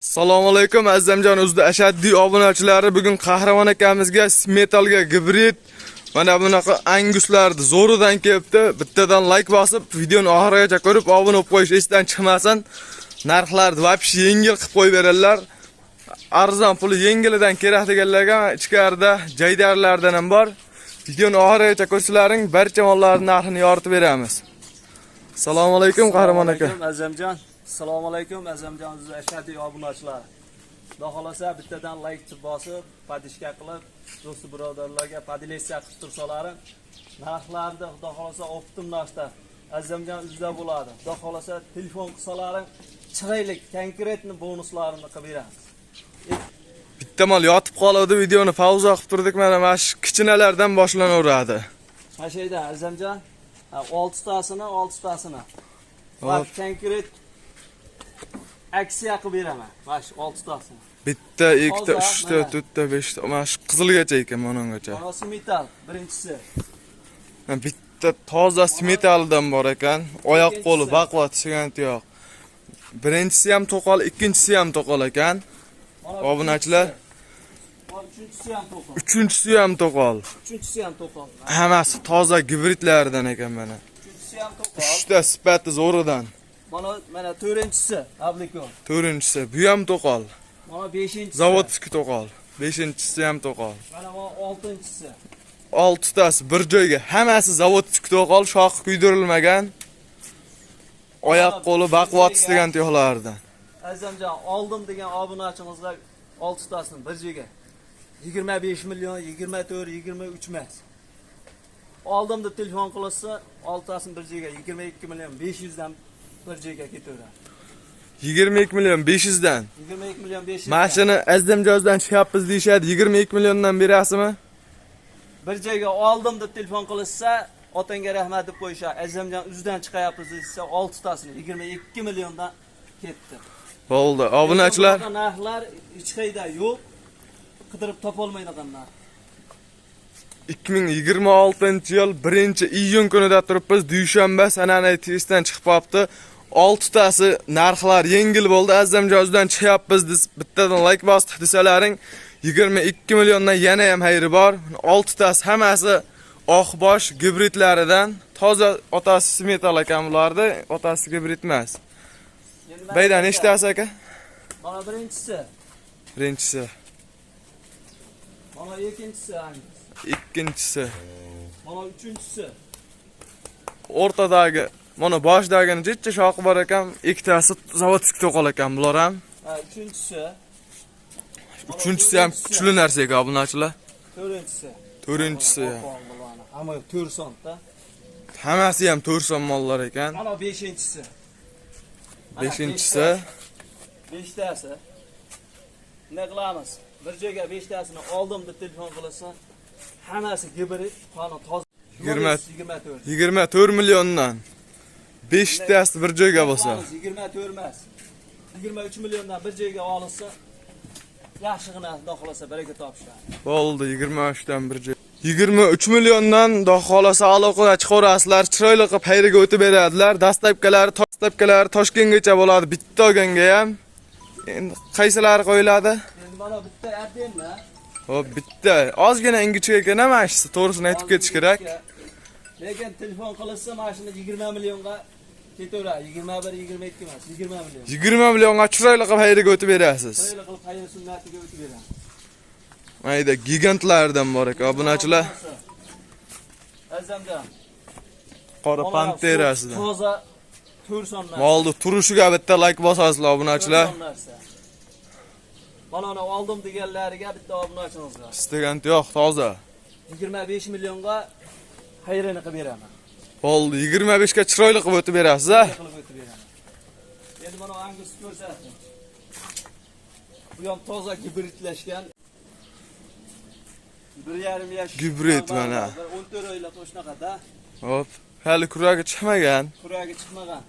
Assalomu alaykum Azamjon o'zida ashaddiy obunachilari. Bugun Qahramon akamizga metalga gibrid mana bunaqa anguslarni zo'ridan kelibdi. Bittadan like bosib, videoni oxirigacha ko'rib, obuna bo'lib qo'yish esdan chiqmasin. Narxlarni vobshe yengil qilib qo'yib beradilar. Arzon puli yengilidan kerak deganlarga ichkarida jaydarlardan ham bor. Videoni oxirigacha ko'rsalaring, barcha mollarning narxini yoritib beramiz. Assalomu alaykum Qahramon aka. Azamjon. Assalomu alaykum Azamjon o'zida ashaddiy obunachilar. Xudo xolasa bittadan like bosib, podishka qilib, do'st birodarlarga podilesiya qilib tursalaring. Narxlarni xudo xolasa optimlashda Azamjon o'zida bo'ladi. Xudo xolasa telefon qilsalaring, chiroyli konkretni bonuslarini qilib beramiz. Bitta mol yotib qoldi, videoni pauza qilib turdik. Mana shu kichinalardan boshlanaveradi. Mana shu yerda Azamjon 6 tasini. Va konkret aksiya qilib beraman. Mana shu 6 tasini. Bitta, ikkita, 3ta, 4ta, 5ta, mana shu qizilgacha ekan, monongacha. Mana metal birinchisi. Bitta toza metaldan bor ekan. Oyoq qo'li baqvat sigant yo'q. Birinchisi ham to'qol, ikkinchisi ham to'qol ekan. Obunachilar. Uchinchisi ham to'qol. Uchinchisi ham to'qol. Uchinchisi ham to'qol. Hammasi toza gibridlardan ekan mana. Uchinchisi ham to'qol. 3ta sifati zo'ridan. Mana to'rtinchisi Ablikon. To'rtinchisi bu ham to'qol. Mana 5-chi. Zavodskiy to'qol. 5-chisi ham to'qol. Mana 6-chisi. 6tasi bir joyga. Hammasi zavodskiy to'qol, shox kuydirilmagan. Oyoq qo'li baqvat degan tuyoqlardan. Azamjon, oldim degan obunachimizga 6 tasini bir joyga 25 million, 24, 23 emas. Oldim deb telefon qilsa, 6 tasini bir joyga 22 million 500 dan bir joyga ketaveradi. 22 million 500 dan. 22 million 500. Mashina Azamjozdan chiqyapmiz deyshadi. 22 milliondan berasizmi? Bir joyga oldim deb telefon qilsa, otanga rahmat deb qo'yishadi. Azamjon o'zidan chiqyapmiz desa, 6 tasini 22 milliondan ketdi. Bo'ldi. Obunachilar, narxlar hech qayda yo'q. Qidirib topolmaydigan narx. 2026-yil 1-iyun kunida turibmiz. Dushanba sanani testdan chiqib qopti. 6tasi narxlar yengil bo'ldi. Azamjozdan chiqyapmiz deb bittadan like bosdik desalaring, 22 milliondan yana ham xayri bor. 6tasi hammasi oqbosh gibridlaridan. Toza otasi metal ekan bularda, otasi gibrid emas. Bayda nechtasi aka? Mana birinchisi. Birinchisi. Mana ikkinchisi. Ikkinchisi. Mana uchinchisi. O'rtadagi, mana boshdagini jichcha shoqi bor ekan, ikkitasi zavodskiy to'qol ekan bular ham. Uchinchisi. Uchinchisi ham kuchli narsa ekan obunachilar. To'rtinchisi. To'rtinchisi. Hamma 4 so'mda. Hammasi ham 4 so'm mollar ekan. Mana 5-chisi. 5-chisi. 5tasi. Ne qilamiz? Bir joyga 5tasini oldim deb telefon qilsa, hammasi gibrid, qoni toza. 24 milliondan 5tasi bir joyga bo'lsa, 24 emas. 23 milliondan bir joyga olinsa, yaxshigina xudo xolasa baraka topishadi. Bo'ldi, 23 dan bir joy. 23 milliondan xudo xolasa aloqaga chiqarasizlar, chiroyli qilib xayriga o'tib beradilar. Dastlabkilari Toshkentgacha bo'ladi, bitta olganga ham. Endi qaysilari qo'yiladi? Endi mana bitta ardemmi? Hop, bitta. Ozgina ingichka ekan, mashina to'g'risini aytib ketish kerak. Lekin telefon qilsa, mashina 20 millionga ketaveradi. 21, 22 emas, 20 million. 20 millionga chiroyli qilib xayriga o'tib berasiz. Chiroyli qilib xayr sunnatiga o'tib beramiz. Mayda gigantlardan bor ekan obunachilar. Azamjon. Qora panterasidan. Toza 4 so'mdan. Molni turishiga bitta like bosasizlar obunachilar. Mana oldim deganlariga bitta obunachimiz bor. Istagan yo'q, toza. 25 millionga xayrini qilib beraman. Bo'ldi, 25 ga chiroyli qilib o'tib berasiz, a? Endi mana angus ko'rsating. Bu ham toza gibridlashgan. 1,5 yosh. Gibrid mana. 14 oylik qo'shnaqada. Hop, hali kuragi chiqmagan. Kuragi chiqmagan.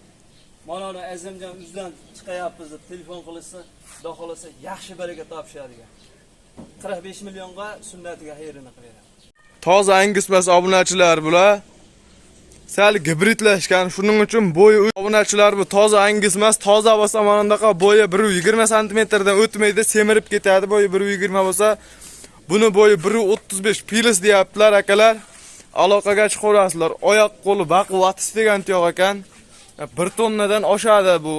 Mana Azamjon o'zidan chiqyapmiz deb telefon qilsa, xudo xolasa yaxshi baraka topishadi. 45 millionga sunnatiga xayrini qiladi. Toza angusmas obunachilar bular. sal gibridlashgan. Shuning uchun bo'yi obunachilar bu toza Angus emas, toza bo'lsa manandaqa bo'yi 120 cm dan o'tmaydi, semirib ketadi. Bo'yi 120 bo'lsa, buni bo'yi 135 pilis deyaptilar akalar. Aloqaga chiqarasizlar. Oyoq qo'li baquvvat degan yo'q ekan. 1 tonnadan oshadi bu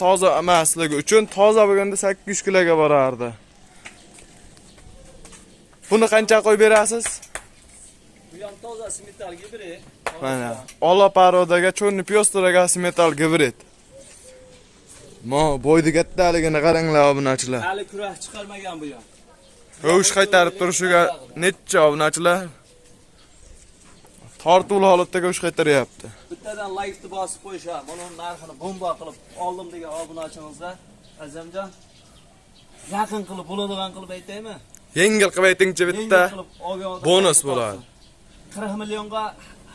toza emasligi uchun. Toza bo'lganda 800 kiloga borardi. Buni qancha qo'yib berasiz? Bu ham toza metal gibrid. Mana ola parodaga cho'rni pyostraga metal gibrid. Mo bo'ydi kattaligini qaranglar obunachilar. Hali kurah chiqarmagan bu ham. O'sh qaytarib turishiga necha obunachilar? Tortuvli holatdagi o'sh qaytaryapti. Bittadan like bosib qo'yishar. Buni narxini bomba qilib oldim degan obunachimizlar. Azamjon yaqin qilib bo'ladigan qilib aytaymi? Yengil qilib aytingchi bitta bonus bo'ladi. 40 millionga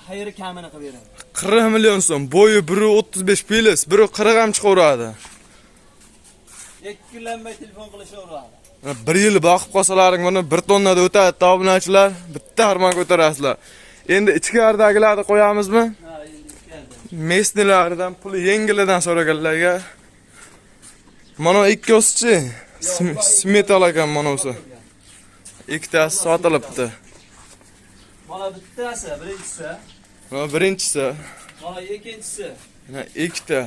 xayri kamini qilib beradi. 40 million so'm, bo'yi 135 pilis, 140 ham chiqaveradi. Ikkilanmay telefon qilishaveradi. 1 yil boqib qolsalaring buni 1 tonnada o'tadi obunachilar. Bitta harmon ko'tarasizlar. Endi ichkaridagilarni qo'yamizmi? Ha, endi ichkarida. Mesnilaridan puli yengilidan so'raganlarga. Mana ikkosichi smetal ekan mana o'si. Ikkitasi sotilibdi. Mana bittasi, birinchisi. Mana birinchisi, Mana ikkinchisi. mana ikkita.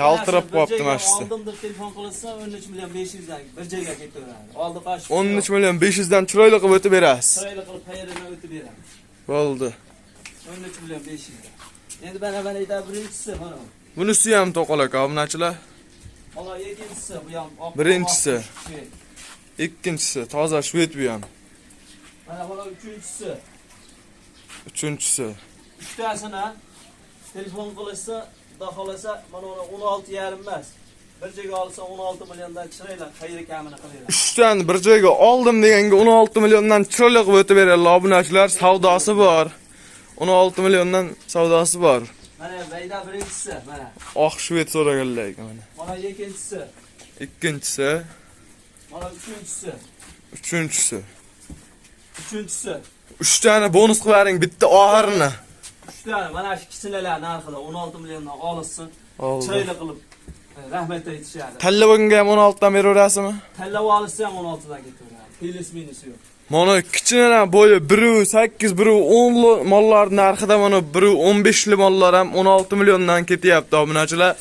Yaltirab qolibdi mana shisi. Oldim deb telefon qilsa 13 million 500 dan bir joyga ketaveradi. Oldi qash. 13 million 500 dan chiroyli qilib o'tib berasiz. Chiroyli qilib qayerdan o'tib beradi. Bo'ldi. 13 million 500 dan. Endi mana ayta birinchisi mana. Bunisi ham to'qolak obunachilar. Mana ikkinchisi bu ham Birinchisi. Ikkinchisi toza shved bu ham. Mana bu uchinchisi. Uchinchisi. Uchtasini telefon qilsa, xohlasa mana 16,5 emas. Bir joyga olsa 16 milliondan chiroyli xayri kamini qiladi. 3 tani bir joyga oldim deganga 16 milliondan chiroyli qilib o'tib beradilar obunachilar. Savdosi bor. 16 milliondan savdosi bor. Mana bayda birinchisi, mana. Oq shved so'raganlar ekan mana. Mana ikkinchisi. Ikkinchisi, Mana uchinchisi. uchinchisi. Uchinchisi. 3 tani bonus qilaring bitta oxirini. 3 tane mana shu kichkinalar narxida 16 milliondan olsin. Oldi. Chiroyli qilib rahmat aytishadi. Tanlavga ham 16 dan beraverasizmi? Tanlab olsa ham 16 dan ketaveradi. Plus minus yo'q. Mana kichkina bo'yi 1.8, 1.10 mollar narxida mana 1.15 li mollar ham 16 milliondan ketyapti obunachilar.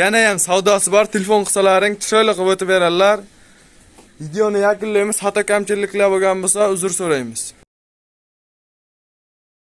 Yana ham savdosi bor, telefon qilsalaring chiroyli qilib o'tib beradilar. Videoni yakunlaymiz. Xato kamchiliklar bo'lgan bo'lsa uzr so'raymiz.